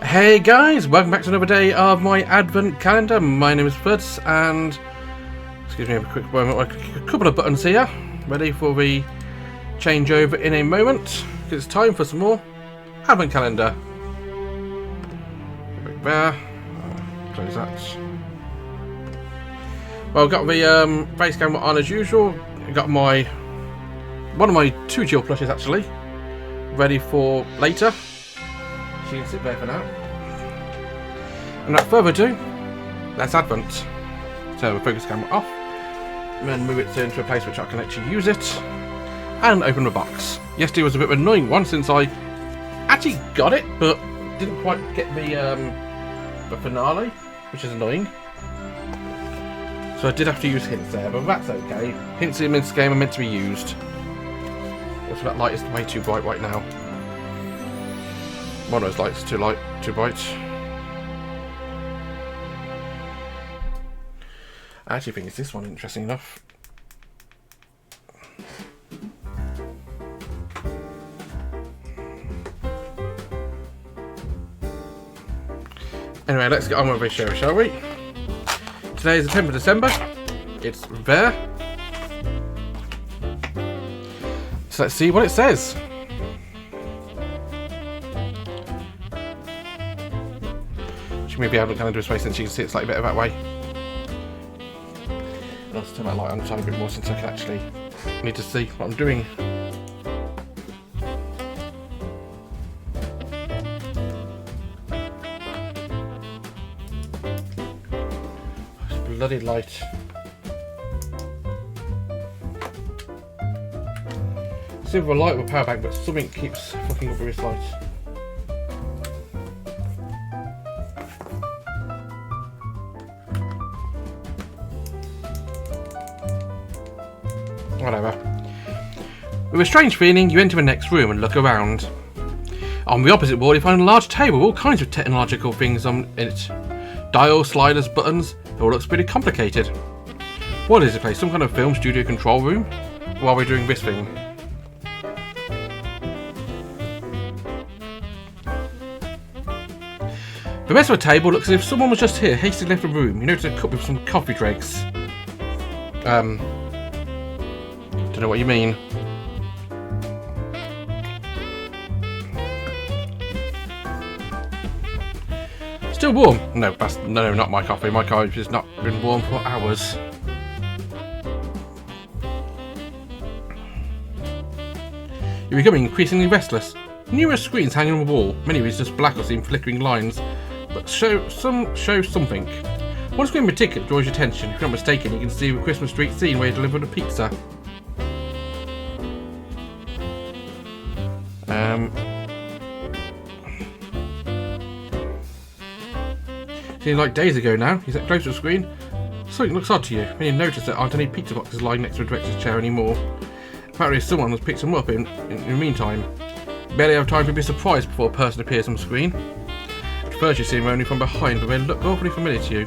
Hey guys, welcome back to another day of my advent calendar. My name is Fritz and excuse me a quick moment, I click a couple of buttons here, ready for the changeover in a moment. It's time for some more advent calendar. There, close that. Well, I've got the face camera on as usual. I've got one of my two Jill plushes actually, ready for later. She can sit there for now. And without further ado, let's advent. Turn the focus camera off, and then move it into a place which I can actually use it, and open the box. Yesterday was a bit of an annoying one since I actually got it, but didn't quite get the finale, which is annoying. So I did have to use hints there, but that's okay. Hints in this game are meant to be used. Also, that light is way too bright right now. One of those lights too light, too bright. I actually think it's this one, interesting enough. Anyway, let's get on with the show, shall we? Today is the 10th of December. It's there. So let's see what it says. Maybe I haven't do a space since you can see it slightly better that way. I'll just turn my light on a tiny bit more since I can actually need to see what I'm doing. This bloody light. Silver light with a power bank, but something keeps fucking up with this light. Whatever. With a strange feeling, you enter the next room and look around. On the opposite wall, you find a large table with all kinds of technological things on it. Dials, sliders, buttons. It all looks pretty complicated. What is this place? Some kind of film studio control room? While we're doing this thing. The rest of the table looks as if someone was just here, hastily left the room. You notice a cup with some coffee dregs. Don't know what you mean. Still warm? No, no, not my coffee. My coffee has not been warm for hours. You're becoming increasingly restless. Numerous screens hanging on the wall. Many of these just black or seem flickering lines, but show something. One screen in particular draws your attention. If you're not mistaken, you can see the Christmas street scene where you deliver the pizza. Seems like days ago now. You sit close to the screen. Something looks odd to you when you notice there aren't any pizza boxes lying next to the director's chair anymore. Apparently someone has picked them up in the meantime. Barely have time to be surprised before a person appears on the screen. At first you see them only from behind, but they look awfully familiar to you.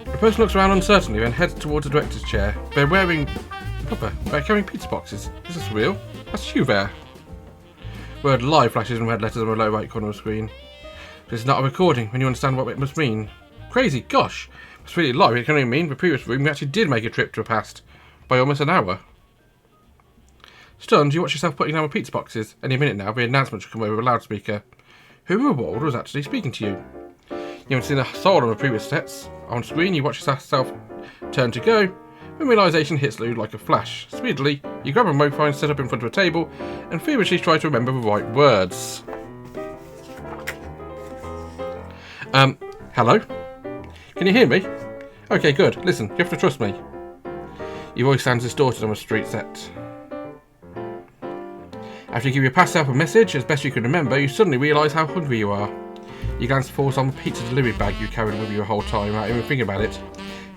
The person looks around uncertainly, then heads towards the director's chair. They're carrying pizza boxes. Is this real? That's you there. The word live flashes in red letters on the lower right corner of the screen. This is not a recording, when you understand what it must mean. Crazy, gosh. It's really live. It can only mean the previous room we actually did make a trip to the past. By almost an hour. Stunned, you watch yourself putting down the pizza boxes. Any minute now, the announcement should come over a loudspeaker. Who in the world was actually speaking to you? You haven't seen a soul on the previous sets. On screen, you watch yourself turn to go. When realisation hits you like a flash. Speedily, you grab a mobile set up in front of a table and feverishly try to remember the right words. Hello? Can you hear me? Okay, good. Listen, you have to trust me. Your voice sounds distorted on a street set. After you give your past self a message, as best you can remember, you suddenly realise how hungry you are. You glance forwards on the pizza delivery bag you carried with you the whole time without even thinking about it.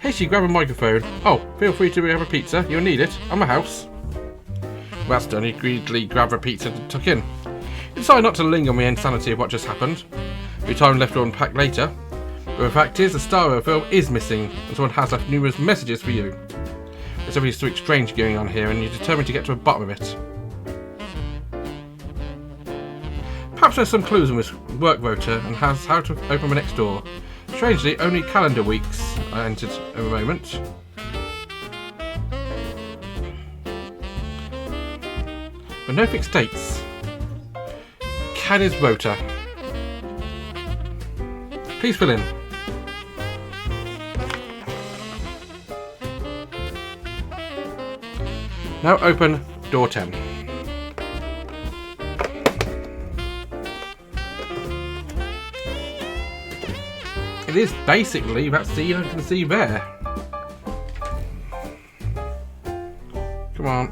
Hastily grab a microphone. Oh, feel free to have a pizza. You'll need it. I'm a house. That's done. You greedily grab a pizza to tuck in. You decide not to linger on the insanity of what just happened. Your time left to unpack later. But the fact is, the star of the film is missing, and someone has left numerous messages for you. There's something strange going on here, and you're determined to get to the bottom of it. Perhaps there's some clues in this work rota and has how to open my next door. Strangely, only calendar weeks I entered at the moment. But no fixed dates. Caddy's rota. Please fill in. Now open door 10. It is basically that scene I can see there. Come on.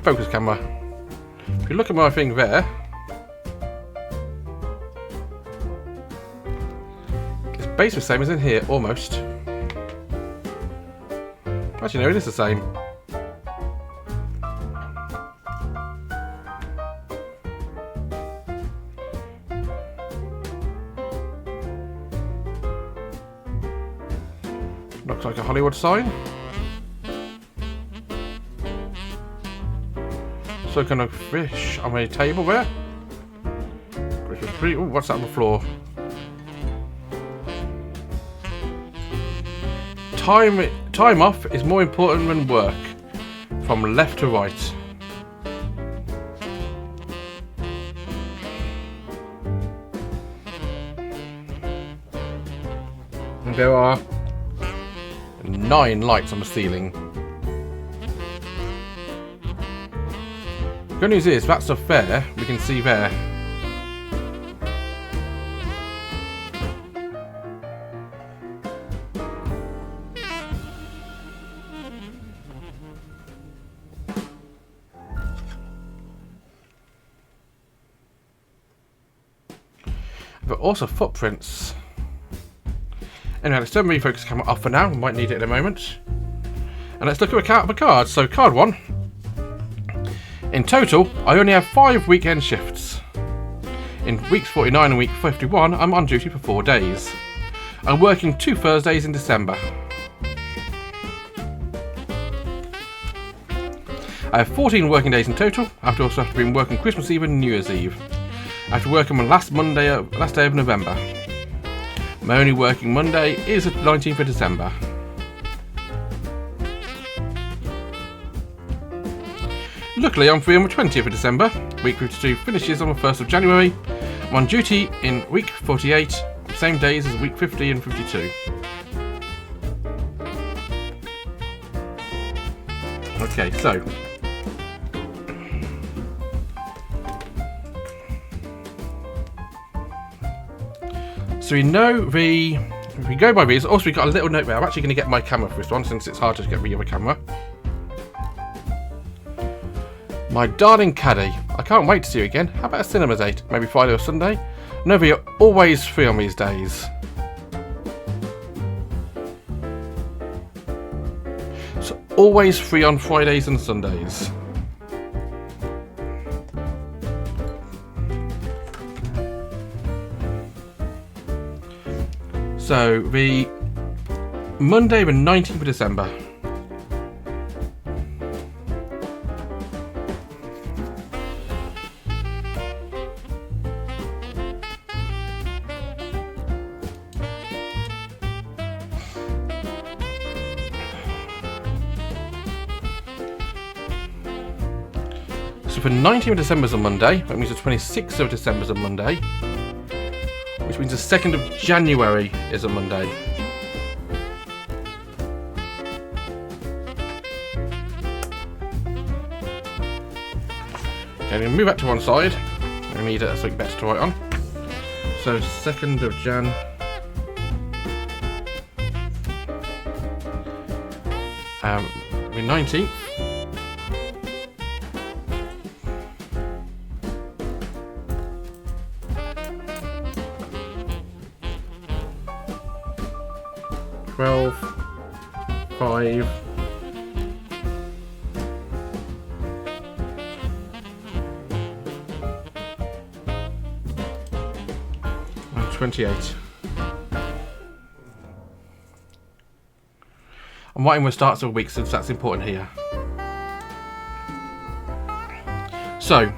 Focus camera. If you look at my thing there, it's basically the same as in here, almost. Actually, no, it is the same. Looks like a Hollywood sign. So kind of fish on a table there. Which is pretty. Ooh, what's that on the floor? Time off is more important than work. From left to right. And there are 9 lights on the ceiling. Good news is that's the fair we can see there. But also footprints. Anyway, let's turn the refocus camera off for now. We might need it in a moment. And let's look at the cards. So card 1. In total, I only have 5 weekend shifts. In weeks 49 and week 51, I'm on duty for 4 days. I'm working 2 Thursdays in December. I have 14 working days in total, after also have been working Christmas Eve and New Year's Eve. After working on last day of November. My only working Monday is the 19th of December. Luckily, I'm free on the 20th of December. Week 52 finishes on the 1st of January. I'm on duty in week 48, same days as week 50 and 52. Okay, so we know if we go by these, also we got a little note there. I'm actually going to get my camera for this one since it's hard to get the other camera. My darling caddy, I can't wait to see you again. How about a cinema date? Maybe Friday or Sunday? No, but you're always free on these days. So always free on Fridays and Sundays. So, the Monday the 19th of December. So for 19th of December is a Monday, that means the 26th of December is a Monday. Which means the 2nd of January is a Monday. Okay, I'm going to move that to one side. I need something better to write on. So 2nd of Jan. The 19th. $12, $5, and $28. I'm writing the starts of the week since that's important here. So,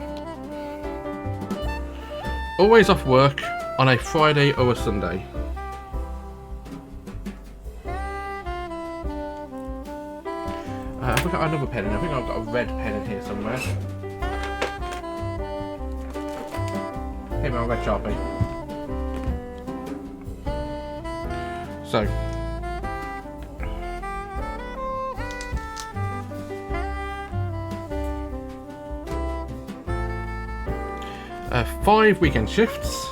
always off work on a Friday or a Sunday. Have we got another pen in? I think I've got a red pen in here somewhere. Here, my red Sharpie. So, five weekend shifts,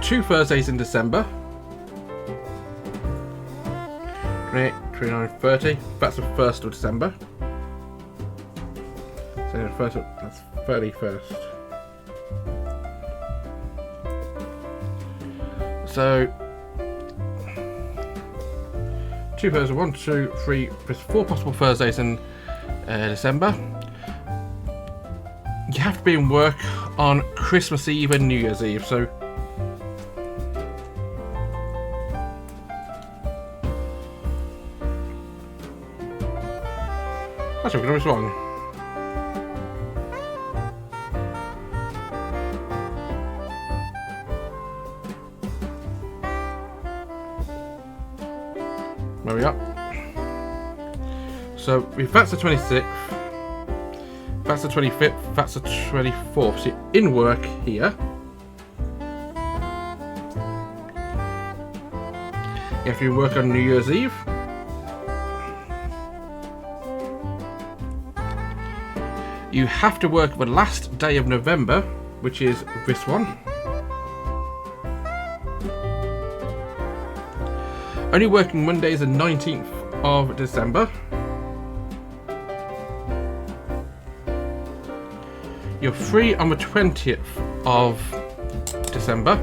2 Thursdays in December, 28, 29, 30. That's the 1st of December. So the first, that's 31st. So 2 Thursdays, 1, 2, 3. There's 4 possible Thursdays in December. You have to be in work on Christmas Eve and New Year's Eve, so actually we're going to be wrong. There we are. So if that's the 26th, that's the 25th, that's the 24th. So you're in work here. You have to work on New Year's Eve. You have to work the last day of November, which is this one. Only working Mondays the 19th of December. You're free on the 20th of December.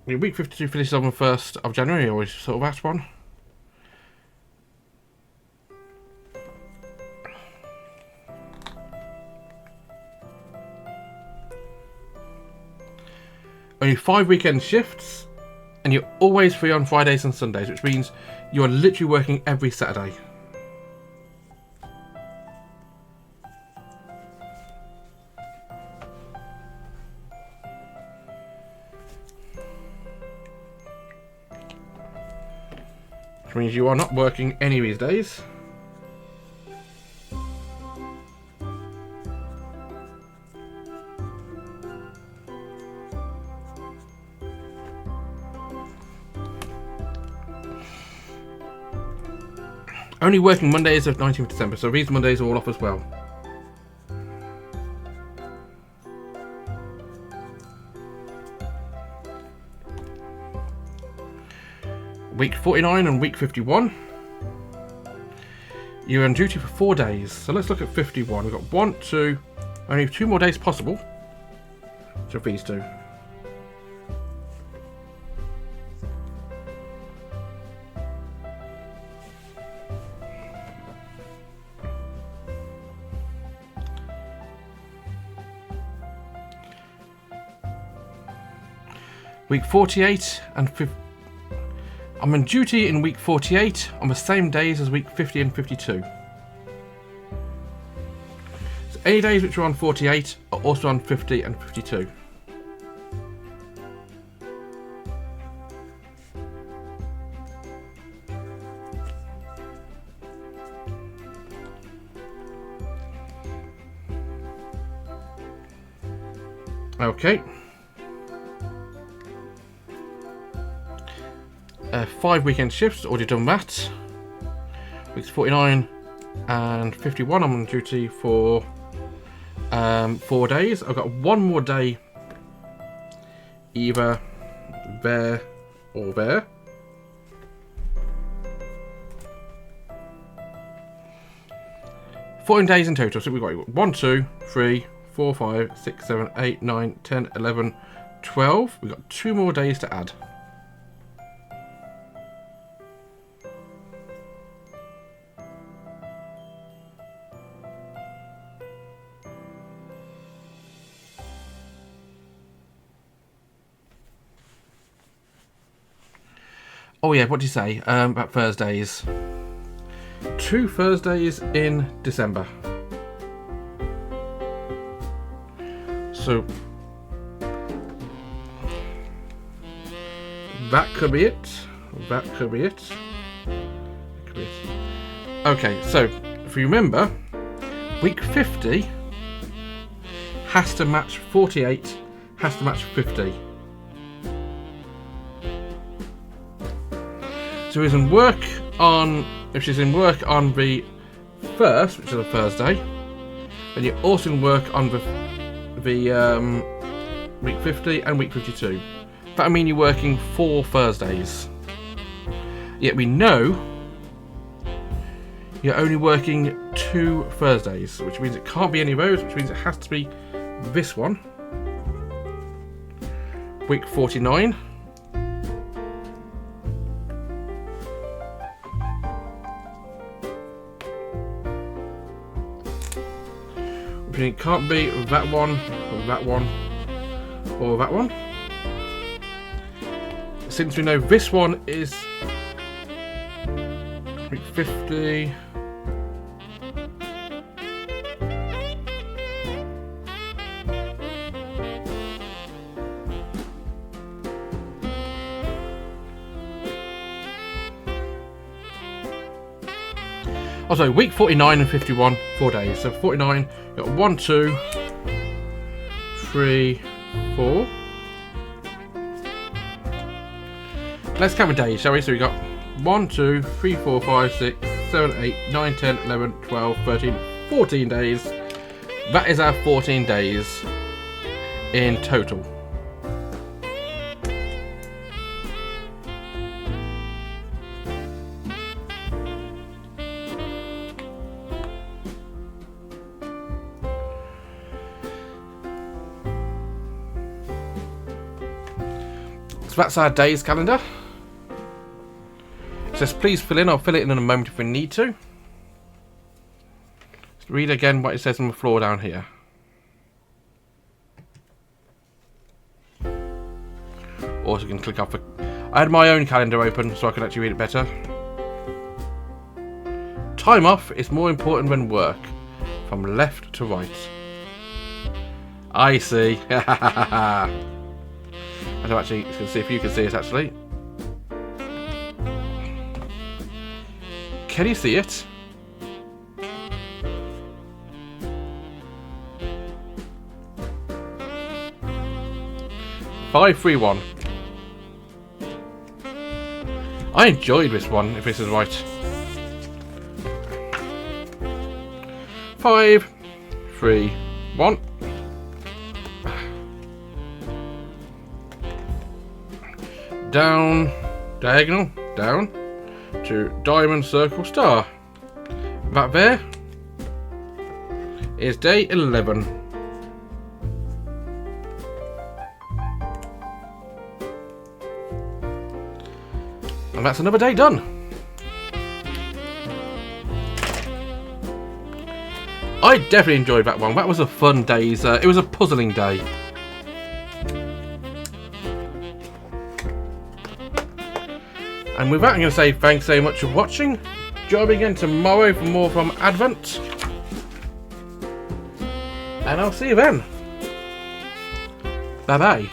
Your week 52 finishes on the 1st of January, I always sort of ask one. Only 5 weekend shifts, and you're always free on Fridays and Sundays, which means you're literally working every Saturday. Which means you are not working any of these days. Only working Mondays of 19th of December, so these Mondays are all off as well. Week 49 and week 51. You're on duty for 4 days, so let's look at 51. We've got 1, 2, only 2 more days possible. So these two. Week 48 and 50. I'm on duty in week 48 on the same days as week 50 and 52. So any days which are on 48 are also on 50 and 52. Okay. 5 weekend shifts, already done that. Weeks 49 and 51, I'm on duty for 4 days. I've got 1 more day either there or there. Fourteen days in total, so we've got 1, 2, 3, 4, 5, 6, 7, 8, 9, 10, 11, 12. We've got 2 more days to add. Oh yeah, what did you say about Thursdays? 2 Thursdays in December. So that could be it. That could be it. Okay, so if you remember, week 50 has to match 48, has to match 50. So if she's in work on the 1st, which is a Thursday, then you're also in work on the week 50 and week 52. That would mean you're working 4 Thursdays. Yet we know you're only working 2 Thursdays, which means it can't be any of those, which means it has to be this one. Week 49. Which means it can't be that one, or that one, or that one. Since we know this one is week 50. Also, week 49 and 51, 4 days. So 49, we've got 1, 2, 3, 4. Let's count the days, shall we? So we got 1, 2, 3, 4, 5, 6, 7, 8, 9, 10, 11, 12, 13, 14 days. That is our 14 days in total. So that's our days calendar. It says please fill in. I'll fill it in a moment if we need to. Let's read again what it says on the floor down here. Also can click off. I had my own calendar open so I could actually read it better. Time off is more important than work. From left to right. I see. I don't actually, let's see if you can see it actually. Can you see it? Five, 3, 1. I enjoyed this one, if this is right. 5, 3, 1. Down, diagonal, down to diamond, circle, star. That there is day 11. And that's another day done. I definitely enjoyed that one. That was a fun day. It was a puzzling day. And with that, I'm going to say thanks so much for watching. Join me again tomorrow for more from Advent. And I'll see you then. Bye bye.